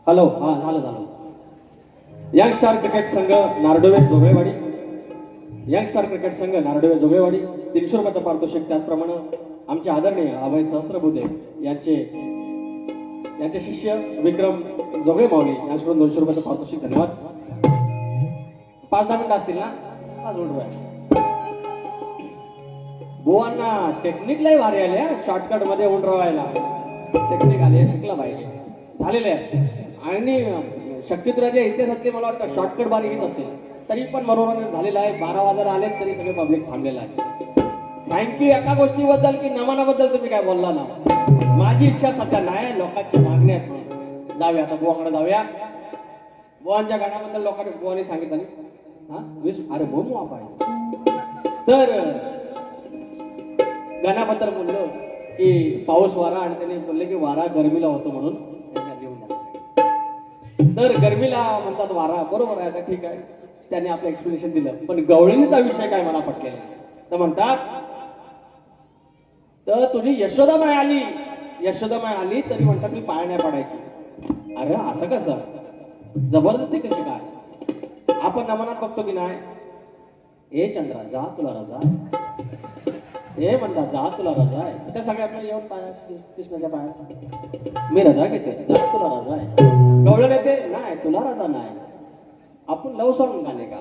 Hello, हा झालं झालं. यंग स्टार क्रिकेट संघ नारडोवे जोगळेवाडी, यंग स्टार क्रिकेट संघ नारडोवे जोगळेवाडी 300 रुपयाचं पारितोषिक. त्याचप्रमाणे आमचे आदरणीय अभय सहस्त्रबुद्धे यांचे शिष्य विक्रम जोगळे माऊली यांच्याकडून 200 रुपयाचं पारितोषिक. धन्यवाद. 5-10 मिनिटं असतील ना? आज बुवांना टेक्निक लय भारी आले, शॉर्टकट मध्ये उंडरावायला टेक्निक आले, शिकला पाहिजे, झालेले आहे. आणि शक्तित्राच्या इतिहासातले मला वाटतं शॉर्टकट बारी येत असेल तरी पण मनोरंजन झालेलं आहे. 12 वाजायला आलेत तरी सगळे पब्लिक थांबलेलं आहे. थँक्यू एका गोष्टीबद्दल की नमानाबद्दल तुम्ही काय बोलला ना. माझी इच्छा सध्या नाही, लोकांची मागणी आहेत. जाऊया आता बुवाकडे जाऊया. बुवांच्या गाण्याबद्दल लोकांनी बुवाने सांगितलं हा अरे बोमू आपण तर गाण्याबद्दल म्हणलं की पाऊस वारा, आणि त्यांनी बोलले की वारा गरमीला होतो म्हणून तर गरमीला म्हणतात वारा, बरोबर आहे. ठीक आहे, त्यांनी आपलं एक्सप्लेनेशन दिलं. पण गवळणीचा विषय काय मला पटलेला. तर म्हणतात तर तुझी यशोदामाय आली तरी म्हणतात मी पाया नाही पडायची. अरे असं कसं, जबरदस्ती कशी काय? आपण नमनात बघतो की नाही, ए चंद्रा जा तुला रजा, हे म्हणतात जा तुला रजा आहे. त्या सगळ्या आपल्याला येऊन पाया कृष्णाच्या पाया मी रजा घेते, जा तुला रजा आहे. गवळण येते नाही तुला रजा नाही. आपण लव सॉंग गाणे का,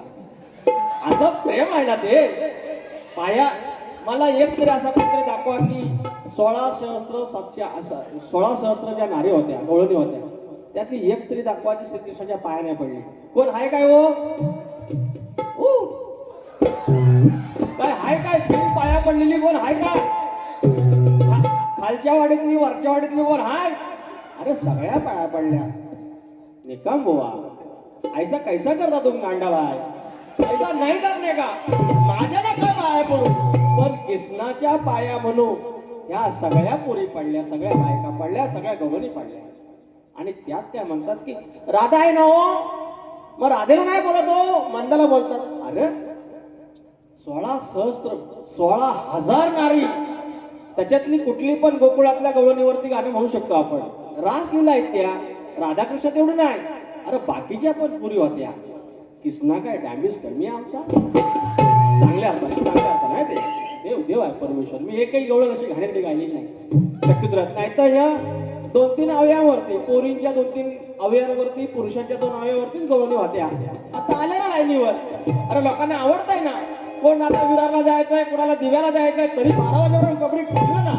असं प्रेम आहे ना ते पाया. मला एक तरी असा कुठतरी दाखवा की 16 सहस्त्र ज्या नारी होत्या, गवळणी होत्या, त्यातली एक तरी दाखवा की श्रीकृष्णाच्या पाया नाही पडली. कोण हाय काय हो काय हाय काय पाया पडलेली कोण हाय काय? खालच्या वाडीतली वरच्या वाडीतली कोण हाय? अरे सगळ्या पाया पडल्या. निकम बुवा ऐसा कैसा करता तुम गांडाबाई, ऐसा नाही करणे का? माझ्या ना काय पाया पडू, पण कृष्णाच्या पाया म्हणू या सगळ्या पोरी पडल्या, सगळ्या बायका पडल्या, सगळ्या गवळणी पडल्या. आणि त्यात काय म्हणतात की राधा आहे ना हो, मग राधेला नाही बोलत हो, मंदाला बोलतात. अरे 16,000 नारी, त्याच्यातली कुठली पण गोकुळातल्या गवळणीवरती गाणं म्हणू शकतो आपण. रासलीला आहेत त्या, राधाकृष्ण तेवढं नाही. अरे बाकीच्या पण पुरी होत्या. कृष्णा काय डॅमेज कमी आमचा, चांगल्या अर्थाने नाही ते. देव आहे परमेश्वर. मी एकही गवळण अशी घाणेरडी गायली नाही शक्तित्रात. नाही तर ह्या 2-3 अवयवांवरती, पोरींच्या 2-3 अवयवांवरती, पुरुषांच्या 2 अवयवांवरतीच गवळणी होत्या. आता आल्या ना लाईनीवर. अरे लोकांना आवडतंय ना. कोण आता विरारला जायचंय, कोणाला दिव्याला जायचंय, तरी 12 वाजेपर्यंत पब्लिक थांबलं ना.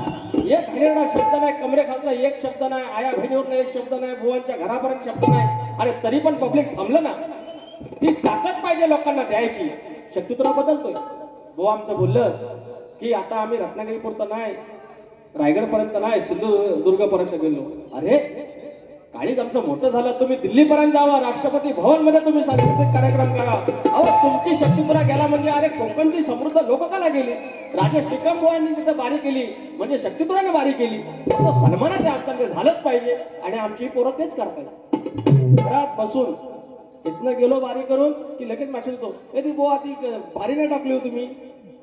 एक घाणेरडा शब्द नाही, कमरेखालचा एक शब्द नाही, आया बहिणीवर एक शब्द नाही, बुवांच्या घरापर्यंत शब्द नाही. अरे तरी पण पब्लिक थांबलं ना. ती ताकद पाहिजे लोकांना द्यायची. शक्तित्रा बदलतोय. बुवा आमचं बोललं की आता आम्ही रत्नागिरीपुरतं नाही, रायगडपर्यंत नाही, सिंधुदुर्ग पर्यंत गेलो. अरे काळीच आमचं मोठं झालं, तुम्ही दिल्लीपर्यंत जावा, राष्ट्रपती भवन मध्ये तुम्ही सांस्कृतिक कार्यक्रम करा. अहो तुमची शक्तिपुरा गेला म्हणजे अरे कोकणची समृद्ध लोककला गेली. राजेश टिकमबुवांनी तिथं बारी केली म्हणजे शक्तिपुराने बारी केली. तो सन्मानाच्या अर्थाने झालंच पाहिजे. आणि आमची पोरं तेच करतात. घरात बसून इथनं गेलो बारी करून की लगेच मॅसेज होतो, ए ती बुवा ती बारी नाही टाकली हो तुम्ही.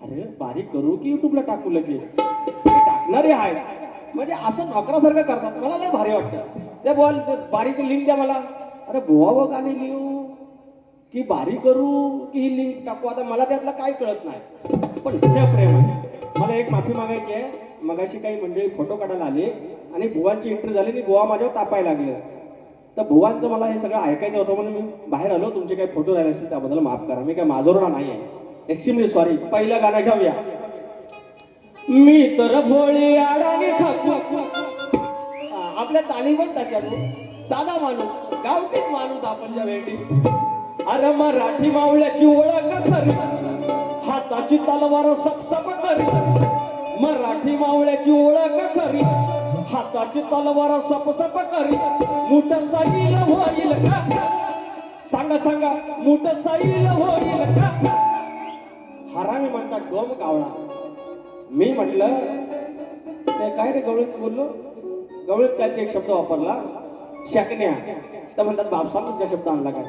अरे बारी करू की युट्यूबला टाकू लगेच, टाकणारे आहे म्हणजे असं नोकरासारखं करतात. मला लय भारी वाटतं. ते बोल बारीची लिंक द्या मला. अरे बुवा व गाणी लिहू की बारी करू की ही लिंक टाकू, आता मला त्यातलं काय कळत नाही. पण हे प्रेम आहे. मला एक माफी मागायची आहे. मगाशी काही मंडळी फोटो काढायला आले आणि बुवांची एंट्री झाली आणि बुवा माझ्यावर तापायला लागले. तर बुवांचं मला हे सगळं ऐकायचं होतं म्हणून मी बाहेर आलो. तुमचे काही फोटो राहिले असतील त्याबद्दल माफ करा. मी काय माझोरा नाही आहे, एक्स्ट्रीमली सॉरी. पहिलं गाणं घेऊया. मी तर भोळी आडानी थकू. आपल्या चाली पण तशा साधा माणूस, गावठीच माणूस आपण ज्या वेळी. अरे मराठी मावळ्याची ओळख खरी, हाताची तलवार सपसप करी. मराठी मावळ्याची ओळख खरी, हाताची तलवार सपसप करी. मुठ सैल होईल का, सांगा सांगा मुठ सैल होईल का. हरामी म्हणतात डोम कावळा. मी म्हटलं ते काय रे गवळीत बोललो, गवळीत काहीतरी एक शब्द वापरला. शकण्या तर म्हणतात बापसाला तुझा शब्द आणला काय.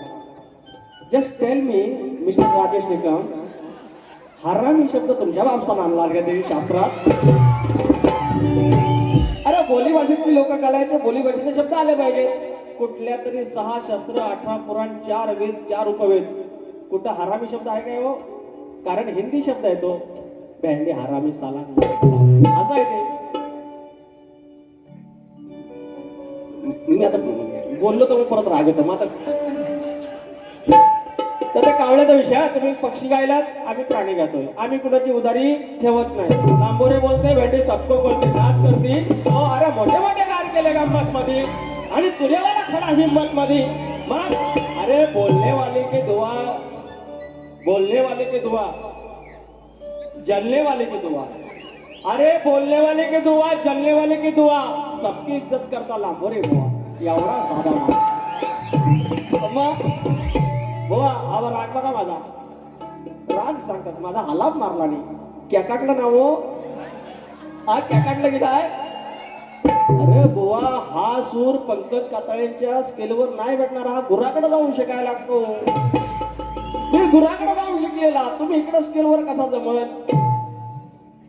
Just tell me mister Rajesh Nikam, हरामी शब्द तुमच्या बापसाला आणला का देवी शास्त्रात. अरे बोली भाषेतली लोककला आहे, ते बोली भाषेतले शब्द आले पाहिजे. कुठल्या तरी 6 शस्त्र 18 पुराण 4 वेद 4 उपवेद, कुठं हरामी शब्द आहे काय हो. कारण हिंदी शब्द आहे तो, भेंडी हरामी साला असं आहे ते. मी आता बोललो तर परत राग येतो मग आता. तर त्या कावळ्याचा विषय, तुम्ही पक्षी गायलात, आम्ही प्राणी गातोय. आम्ही कुणाची उदारी ठेवत नाही. लांबोरे बोलते भेंडी सबको बोलते नाद करती. अरे मोठे मोठे गार केले गंमत मध्ये आणि तुझ्यावाला खरा हिम्मत मध्ये. मग अरे बोलने वाले के दुआ, बोलने वाले के दुआ, जलने वाले की दुआ. अरे बोलने वाले के दुआ, जलने वाले की दुआ, सबकी इज्जत करता लांबोरे बुवा. एवढा साधा मग बुवा. आवा राग बघा माझा, राग सांगतात माझा आलाप मारला नाही. कॅकाटलं ना हो, हा कॅकाटलं गेलाय. अरे बुवा हा सूर पंकज कातळेंच्या स्केलवर नाही भेटणार, हा गुराकडे जाऊन शिकायला लागतो. तुम्ही गुराकडे जाऊन शिकलेला, तुम्ही इकडे स्केलवर कसा जमल.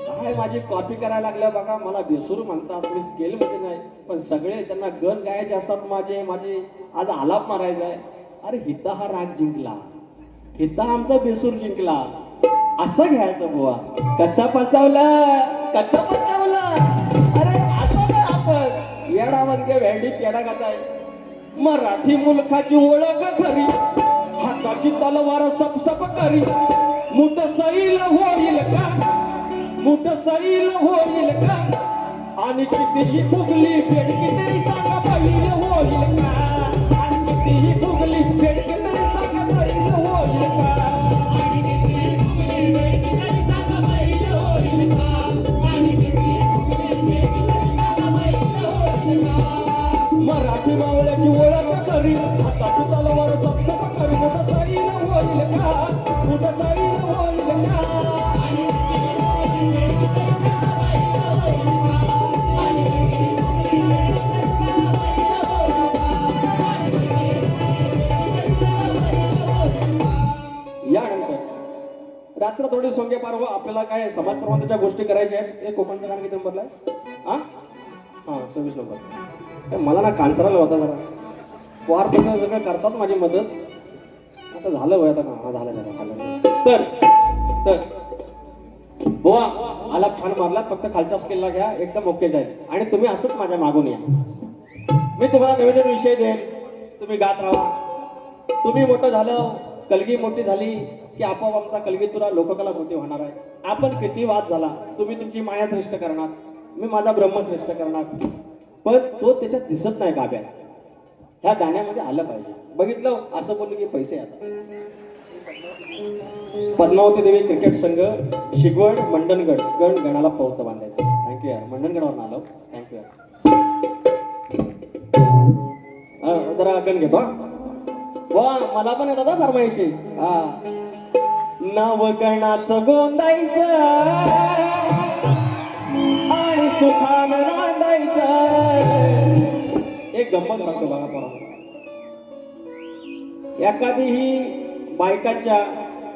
काय माझी कॉपी करायला लागल्या बघा. मला बेसूर म्हणतात, मी स्केल मध्ये नाही. पण सगळे त्यांना गण गायचे असतात माझे माझे आज आलाप मारायचा आहे. अरे हिता हा राग जिंकला, हिता आमचा बेसूर जिंकला, असं घ्यायचं बुवा. कसा फसवला, कसा फसवला. अरे असं नाही आपण येडा म्हणजे भेंडी पेडा खाताय. मराठी मुलखाची ओळख खरी, हाताची तलवार सपसप करी. मुठ सैल होईल का, मुठ सैल होईल का, आणि कितीही फुगली फेडकी तरी सांगा पहिल होईल का. आणि कितीही फुगली फेडकी तरी सांगा पहिल होईल का. आणि कितीही फुगली फेडकी तरी सांगा पहिल होईल का. आणि कितीही फुगली फेडकी तरी सांगा पहिल होईल का. मराठी मावळ्याची ओळख करी, हाताची तलवार सपसप करी. मुठ सैल होईल का, मुठ सैल होईल का. आणि यानंतर रात्र थोडी सोंगे पारव. आपल्याला काय समाज प्रबंधाच्या गोष्टी करायच्या आहेत. हे कोकणचं गाणं किती नंबरला आहे. हा 26 नंबर. मला ना कांचराला होता जरा वार तसं सगळं करतात माझी मदत. आता झालं वय आता ना झालं झालं. तर बुवा आलाप छान मारला, फक्त खालच्या स्केलला घ्या, एकदम ओके जाईल. आणि तुम्ही असंच माझ्या मागून या. मी तुम्हाला नवीन नवीन विषय देईन, तुम्ही गात राहा. तुम्ही मोठं झालं, कलगी मोठी झाली की आपोआप आमचा कलगीतुरा लोककला मोठी होणार आहे. आपण किती वाद झाला, तुम्ही तुमची माया श्रेष्ठ करणार, मी माझा ब्रह्म श्रेष्ठ करणार. पण तो त्याच्यात दिसत नाही गाभ्यात. ह्या गाण्यामध्ये आलं पाहिजे. बघितलं असं बोललं की पैसे आता. पद्मावती देवी क्रिकेट संघ शिगवड मंडणगड गण गणाला पवत बांधायचं. थँक्यू यार, मंडणगडवरून आलो. थँक्यू यार. जरा गण घेतो. वा मला पण येतात फरमाईशी. हा नवगणाचं गोंदायचं आणि सुखान नांदायचं. एक गंमत सांगतो बघा पोरा. एखादीही बायकांच्या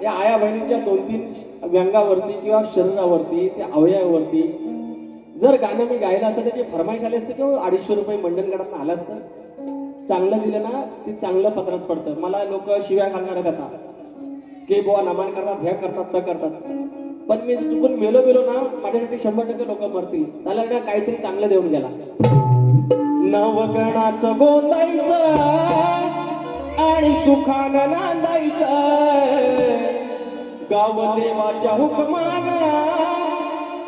या आया बहिणीच्या 2-3 व्यंगावरती किंवा शरीरावरती त्या अवयवावरती जर गाणं मी गायलं असतं, त्याची फरमाईश आली असते किंवा 250 रुपये मंडणगडात आलं असतं. चांगलं दिलं ना ते चांगलं पत्रात पडतं. मला लोक शिव्या घालणार आहेत आता की बुवा नमान करतात, ह्या करतात, तर करतात. पण मी चुकून मेलो ना, माझ्यासाठी 100% लोक मरतील. त्याला ना काहीतरी चांगलं देऊन गेला. नवगणाचं गोंदायचं आणि सुखान नांदायचं. गावदेवाच्या हुकमाना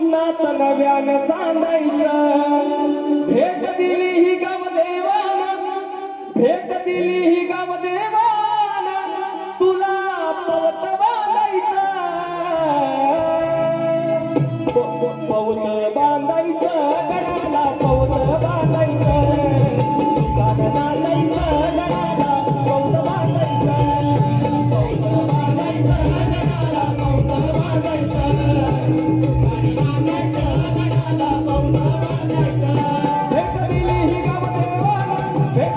नात नव्यानं सांदायचं. भेट दिली ही गावदेवाना, भेट दिली ही गावदेवाना, तुला पवत बांधायचं. पवत बांधायचं गणाला, पवत बांधायचं. सुखान नांदायचं गणाला, पवत बांधायचं. पवत बांधायचं गणाला, पवत बांधायचं. भेट दिली ही गावदेवाना, भेट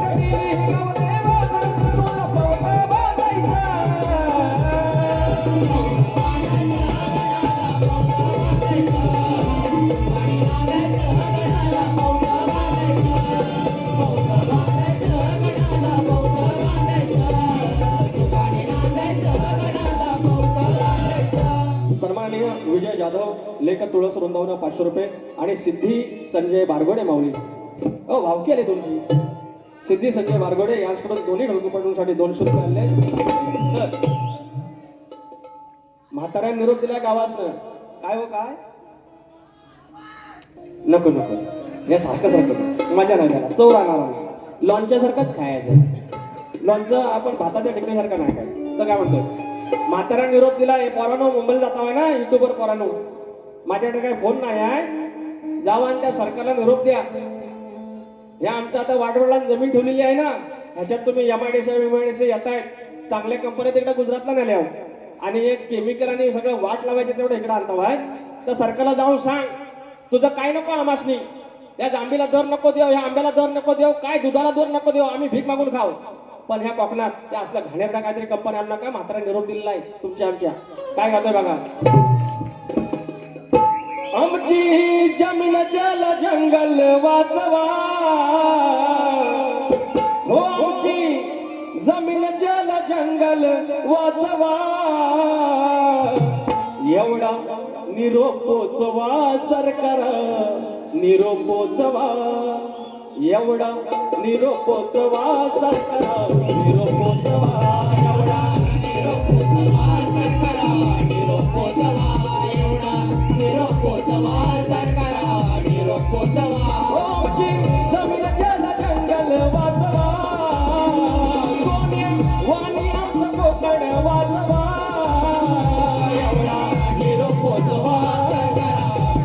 सन्माननीय विजय जाधव लेखक तुळस वृंदावन 500 रुपये आणि सिद्धी संजय बारगोडे माऊली भावकी आले तुमची सिद्धी संजय बारगोडे यांच्याकडून दोन्ही ढोलकपटूंसाठी 200 रुपये आले तर म्हाताऱ्या निरोप दिला गावासनं काय हो काय नको नको या सारखं सारखं मजा नाही त्याला चव राहणार नाही लॉनच्या सारखंच खायचं लॉनचं आपण भाताच्या टिकणीसारखं नाही काय तर काय म्हणतोय म्हातारा निरोप दिला हे पोरानो मुंबईला जाता ना युट्यूबवर पोरानो माझ्याकडे काही फोन नाही आहे जावा आणि त्या सरकारला निरोप द्या हे आमचं आता वाडवडला जमीन ठेवलेली आहे ना ह्याच्यात तुम्ही एमआयडीसी येताय चांगल्या कंपन्या तिकडे गुजरातला नेल्या आणि एक केमिकल आणि सगळं वाट लावायचं तेवढं इकडे आणतावाय तर सरकारला जाऊन सांग तुझं काय नको आमासनी या जांबीला दर नको देव ह्या आंब्याला दर नको देव काय दुधाला दर नको देव आम्ही भीक मागून खाऊ पण ह्या कोकणात त्या असल्या घाणेरड्या काहीतरी कंपन्या आणू नका म्हातारा निरोप दिलेला आहे तुमच्या आमच्या काय गातोय बघा आमची जमीन जल जंगल वाचवा हो आमची जमीन जल जंगल वाचवा एवढा निरोप पोचवा सरकार निरोप पोचवा एवढा निरोप पोचवा सरकार निरोप पोचवा एवढा निरोप पोचवा सरकार निरोप पोचवा एवढा निरोप पोचवा सरकार निरोप पोचवा आमची जमीन जल जंगल वाचवा सोनिया वाणी आमचं कोकण वाचवा एवढा निरोप पोचवा सरकार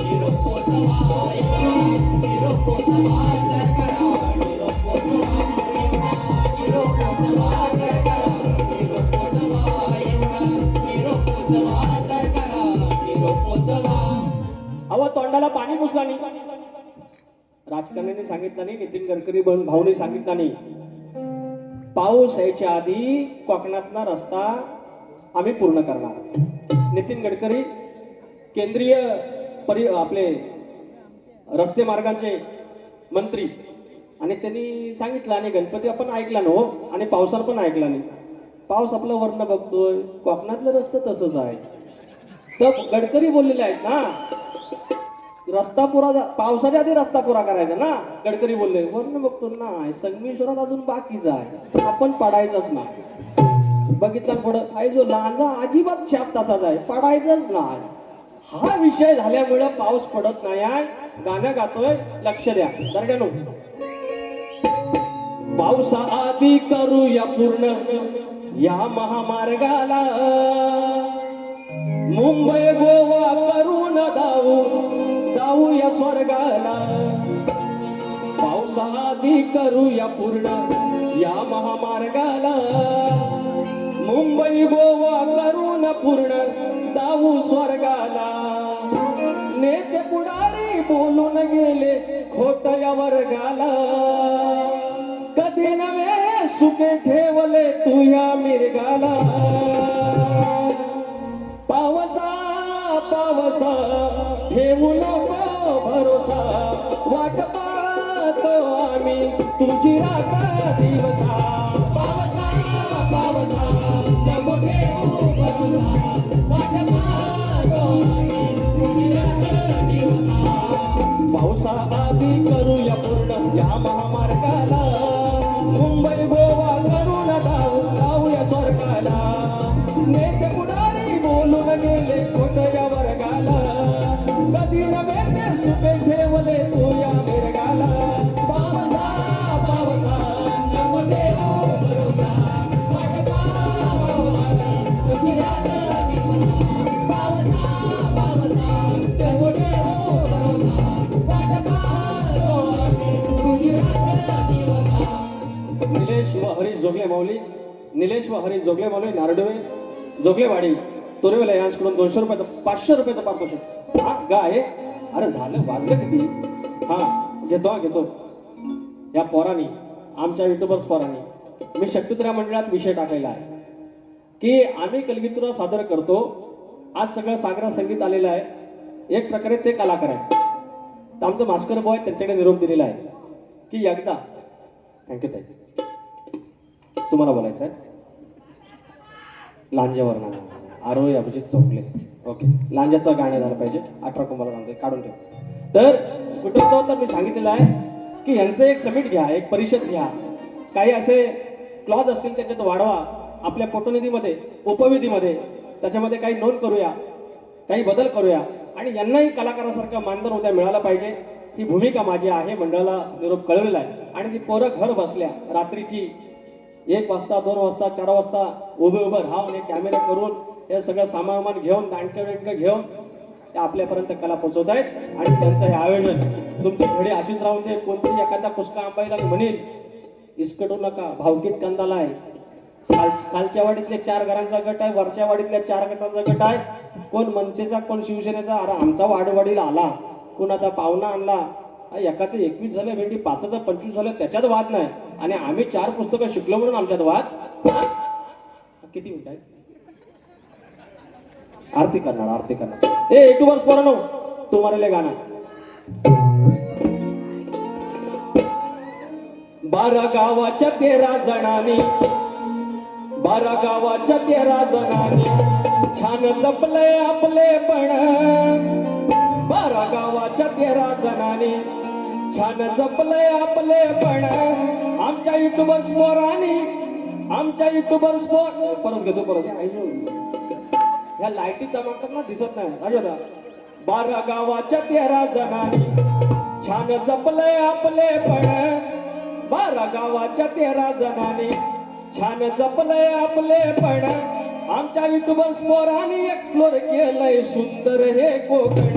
निरोप पोचवा निरोप पोचवा अहो तोंडाला पाणी पुसला नाही राजकारण्यांनी सांगितलं नाही नितीन गडकरी भाऊने सांगितलं नाही पाऊस यायच्या आधी कोकणातला रस्ता आम्ही पूर्ण करणार नितीन गडकरी केंद्रीय आपले रस्ते मार्गाचे मंत्री आणि त्यांनी सांगितलं आणि गणपती आपण ऐकला ना हो आणि पावसाला पण ऐकला नाही पाऊस आपलं वर्ण बघतोय कोकणातलं रस्ता तसंच आहे तर गडकरी बोललेले आहेत ना रस्ता पुरा पावसाच्या आधी रस्ता पुरा करायचा ना गडकरी बोलले वर्ण बघतो ना संगमेश्वरात अजून बाकीचा आहे आपण पडायचंच नाही बघितलं पुढं आहे जो लांजा अजिबात शाप तसाच आहे पडायचंच नाही हा विषय झाल्यामुळे पाऊस पडत नाही आहे गाणं गातोय लक्ष द्या दरड्यानो पावसाआधी करूया पूर्ण या महामार्गाला मुंबई गोवा करून दाऊ या स्वर्गाला पावसाआधी करूया पूर्ण या महामार्गाला मुंबई गोवा करून पूर्ण दाऊ स्वर्गाला नेते पुढारी बोलून गेले खोट या वर्गाला कधी नवे सुखे ठेवले तू या मिरगाला पावसा पावसा ठेवू नको भरोसा वाट पाहतो आम्ही तुझी रात दिवसा पावसा पावसा नको ठेवू भरोसा वाट पाहतो आम्ही तुझी रात दिवसा पावसा आधी करूया पूर्ण या महामार्गाला मुंबई गोवा करून जाऊया स्वर्गाला नेते पुढारी बोलून गेले खोटया वर्गाला कधी नव्हे ते सुखे ठेवले तू या मिरगाला पावसा पावसा नको देऊ भरोसा वाट पाहतो आम्ही तुझी रात दिवसा पावसा पावसा नको देऊ भरोसा वाट पाहतो आम्ही तुझी रात दिवसा निलेश व हरीश जोगले माऊली निलेश व हरीश जोगले माऊली नारडवे जोगलेवाडी तोरेवेला यांच्याकडून 200 रुपयाचं 500 रुपयाचं पारितोषिक हा गाय अरे झालं वाजलं किती हा घेतो या पोरानी आमच्या युट्यूबर्स पोरांनी मी शक्तित्र्या मंडळात विषय टाकलेला आहे की आम्ही कलगीतुरा सादर करतो. आज सगळं सागरा संगीत आलेलं आहे. एक प्रकारे ते कलाकार आहेत. तर आमचं मास्कर बॉय त्यांच्याकडे निरोप दिलेला आहे की एकदा थँक्यू ताई तुम्हाला बोलायचं आहे लांजावर ना आरोही अभिजित चौगले ओके लांजाचं गाणं झालं पाहिजे 18 कुंभाला सांगतोय काढून ठेव. तर कुठं होतं तर मी सांगितलेलं आहे की यांचं एक समिट घ्या एक परिषद घ्या काही असे क्लॉज असतील त्याच्यात वाढवा आपल्या पोटनिधीमध्ये उपविधीमध्ये त्याच्यामध्ये काही नोंद करूया काही बदल करूया आणि यांनाही कलाकारासारखं मानधन उद्या मिळालं पाहिजे. ही भूमिका माझी आहे मंडळाला निरोप कळवलेला आहे. आणि ती पोरं घर बसल्या रात्रीची 1 वाजता 2 वाजता 4 वाजता उभे राहून हे कॅमेरा करून हे सगळं सामान घेऊन दांडकं घेऊन ते आपल्यापर्यंत कला पोहोचवत आहेत. आणि त्यांचं हे आयोजन तुमची घडी अशीच राहून दे. कोणतरी एखादा कुस्का आंबाईला म्हणेल इसकटू नका भावकीत कंदाला आहे. खालच्या वाडीतले 4 घरांचा गट आहे वरच्या वाडीतल्या 4 गटांचा गट आहे. कोण मनसेचा कोण शिवसेनेचा अरे आमचा वाडीला आला कोणाचा पाहुणा आणला एकाचे 21 झाले भेंडी 5चं 25 झालं त्याच्यात वाद नाही. आणि आम्ही 4 पुस्तकं शिकलो म्हणून आमच्यात वाद. किती मिनिट आहे आरती करणार ए युट्यूबर्स पोरांनो तुम्हाला गाणं 12 गावाच्या 13 जणांनी 12 गावाच्या 13 जणांनी छान जपलंय आपले पण 12 गावाच्या 13 जणांनी छान जपलंय आपले पण आमच्या युट्यूबर्स पोरांनी परत घेतो ह्या लाईटी चमकतात ना दिसत नाही राजा 12 गावाच्या 13 जणांनी छान जपलंय आपले पण 12 गावाच्या 13 जणांनी छान जपलंय आपले पण आमच्या युट्यूबर्स पोरांनी एक्सप्लोर केलंय सुंदर हे कोकण.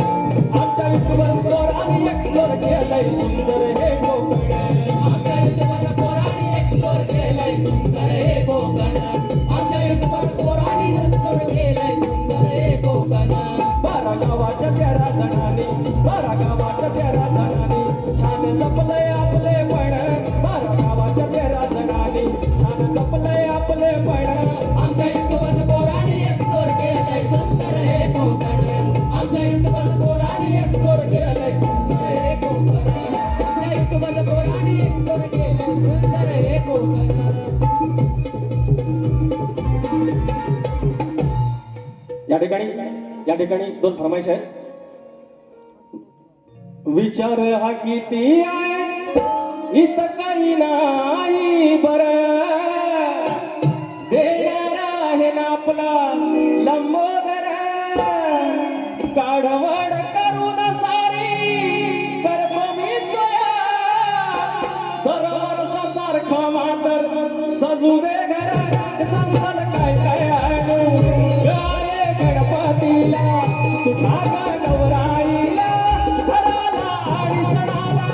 आमच्या युट्यूबर्स पोरांनी एक्सप्लोर केलंय सुंदर हे कोकण. आमच्या युट्यूबर्स पोरांनी एक्सप्लोर केलंय सुंदर हे कोकण. आमच्या युट्यूबर्स पोरांनी एक्सप्लोर केलंय सुंदर हे कोकण. 12 गावाच्या 13 जणांनी 12 गावाच्या 13 जणांनी छान जपलंय आपले पण 12 गावाच्या 13 जणांनी छान जपलंय आपले पण आमच्या युट्यूबर्स पोरांनी एक्सप्लोर केलंय सुंदर हे कोकण. आमच्या युट्यूबर्स पोरांनी एक्सप्लोर केलंय सुंदर हे कोकण. आमच्या युट्यूबर्स पोरांनी एक्सप्लोर केलंय सुंदर हे कोकण. या ठिकाणी 2 फरमाईश आहेत. विचार हा किती आहे इथं काही नाही बरं देणारा आहे ना आपला लंबोदर काढवड करून सारी करतो मी सोया दरवर्षा सारखा मातर सजू दे घर सांगल काय काय आणू गाये गणपतीला तुझ्या गौराईला घराला आणि सणाला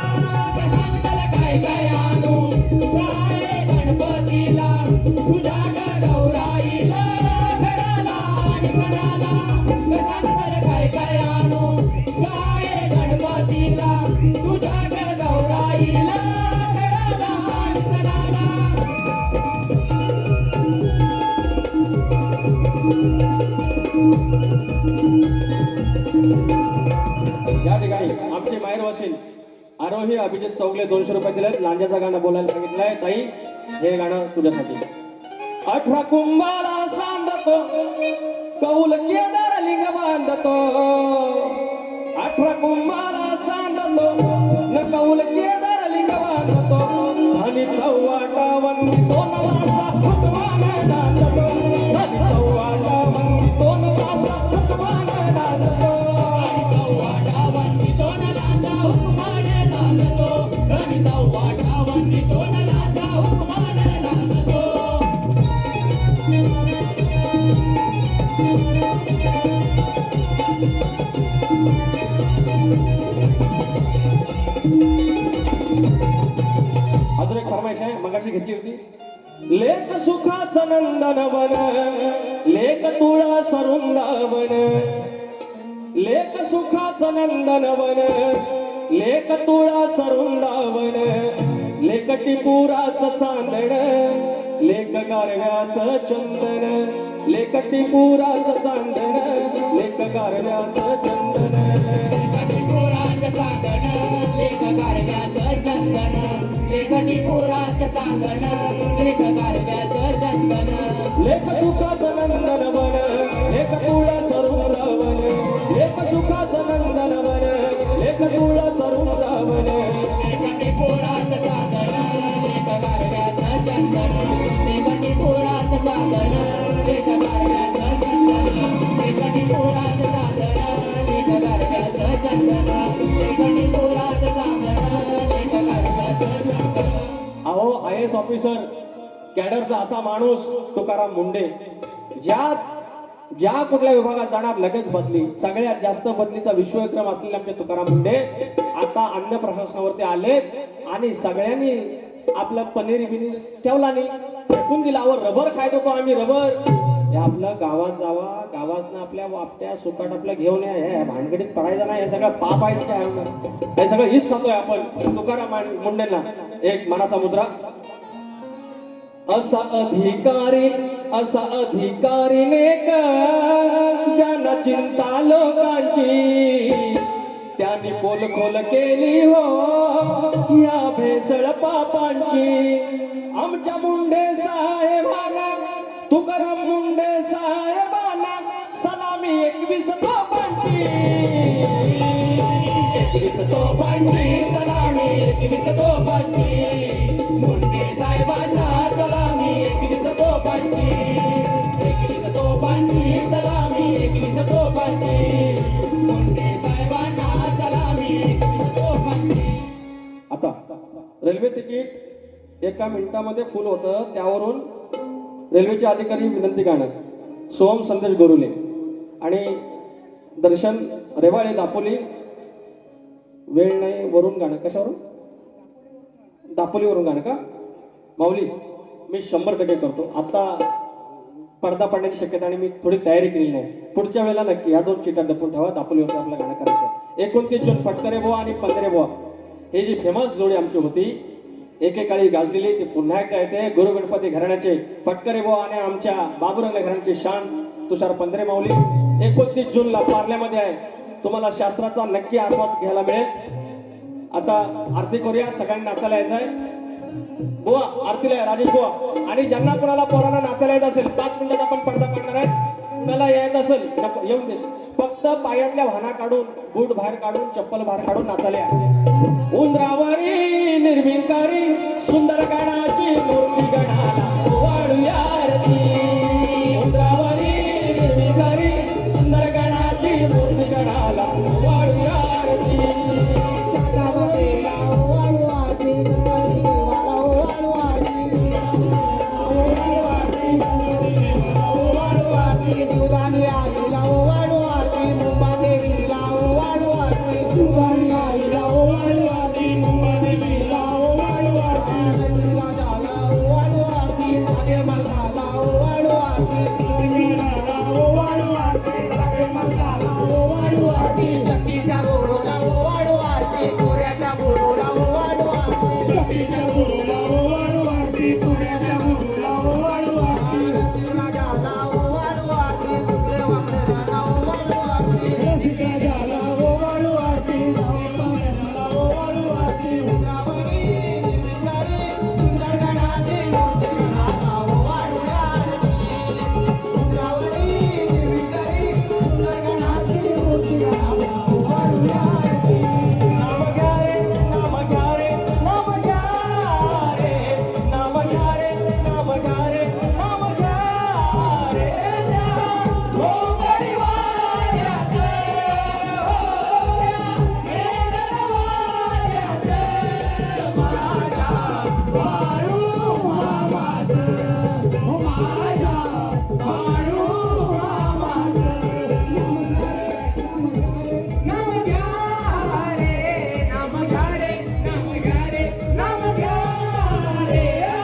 सांगल काय काय आणू गाये गणपतीला तुझ्या गौराईला घराला आणि सणाला सांगल काय काय आणू गाये गणपतीला तुझ्या गौराईला घराला आणि सणाला. या ठिकाणी आमचे माहेर वाशिन आरोही अभिजित चौगले 200 रुपये दिलेत. लांजाचं गाणं बोलायला सांगितलंय. ताई हे गाणं तुझ्यासाठी. 18 कुंभाला सांदतो कौल केदार लिंग बांधतो 18 कुंभाला सांदतो न कौल केदार लिंग बांधतो आणि 44 वंदितो नवाचा हुकमान नांदतो आणि 44 वंदितो नवाचा हुकमान नांदतो आणि 44 वंदितो नवाचा हुकमान नांदतो आणि 44 वंदितो नवाचा हुकमान नांदतो. अजून एक फरमाईश आहे मगाशी घेतली होती. लेख सुखाचं नंदनवन लेख तुळा सरुंदावन लेख सुखाचं नंदनवन लेख तुळा सरुंदावन लेकटीपुराचं चांदण लेक गारव्याचं चंदन लेकटीपुराचं चांदण लेक गारव्याचं चंदन लेकटीपुराचं चांदण लेक गारव्याचं चंदन लेकटीपुराचं चांदन लेक गारव्याचं चंदन लेक सुखाचं नंदनवन लेक तुळा सरुद्रावन लेक सुखाचं नंदनवन लेक तुळा सरुद्रावन लेकटीपुराचं चांदन लेक गारव्याचं चंदन लेकटीपुराचं चांदन लेक गारव्याचं चंदन लेकटीपुराचं चांदन लेक गारव्याचं चंदन लेकटीपुराचं चांदन लेक गारव्याचं चंदन अहो IAS ऑफिसर कॅडरचा असा माणूस तुकाराम मुंडे ज्या कुठल्या विभागात जाणार लगेच बदली सगळ्यात जास्त बदलीचा विश्वविक्रम असलेले आमचे तुकाराम मुंडे आता अन्न प्रशासनावरती आले आणि सगळ्यांनी आपलं पनीर बिनीर ठेवला नाही फेकून दिला अहो रबर खायत होतो आम्ही रबर हे आपलं गावात जावा गावातनं आपल्या वापट्या सुकाट आपल्या घेऊन या हे भानगडीत पडायचं नाही हे सगळं पाप आहे काय हे सगळं हिच खातोय आपण तुकाराम मुंडेंना एक मनाचा मुद्रा असा अधिकारी नेक ज्यांना चिंता लोकांची त्यांनी पोलखोल केली हो या भेसळ पापांची आमच्या मुंडे साहेबांना तुकाराम मुंडे साहेबांना सलामी 21 तोफांची 21 तोफांची सलामी 21 तोफांची मुंडे साहेबांना सलामी 21 तोफांची 21 तोफांची सलामी 21 तोफांची मुंडे साहेबांना सलामी 21 तोफांची आता रेल्वे तिकीट एका मिनिटामध्ये फुल होतं त्यावरून रेल्वेचे अधिकारी विनंती गाणं सोम संदेश गोरुले आणि दर्शन रेवाळे दापोली वेळ नाही वरून गाणं कशावरून दापोलीवरून गाणं का माऊली मी 100% करतो आता पडदा पडण्याची शक्यता आणि मी थोडी तयारी केलेली नाही पुढच्या वेळेला नक्की या 2 चिठ्ठ्या जपून ठेवा दापोलीवरती आपलं गाणं करायचं 29 जून फटकरे बुवा आणि पंधरे बुवा हे जी फेमस जोडी आमची होती एकेकाळी गाजलेली ती पुन्हा एकदा येते गुरु गणपती घराण्याचे फटकरे बुवा आणि आमच्या बाबुरंग घराण्याचे शान तुषार पंधरे माऊली 29 जूनला पार्ल्यामध्ये आहे तुम्हाला शास्त्राचा नक्की आस्वाद घ्यायला मिळेल आता आरती करूया सगळ्यांनी नाचायला यायचं आहे बुवा आरतीला आहे राजेश बुवा आणि ज्यांना कोणाला पोरांना नाचायला यायचं असेल 5 मिनिटात आपण पडदा पाडणार आहे कुणाला यायचं असेल नको येऊन दे फक्त पायातल्या वाहना काढून बूट बाहेर काढून चप्पल बाहेर काढून नाचायला या उंदरावरी निर्विकारी सुंदर गणाची मूर्ती गणाला वाळूया आरती उंदरावरी निर्विकारी सुंदर गणाची मूर्ती गणाला वाळूया आरती Happy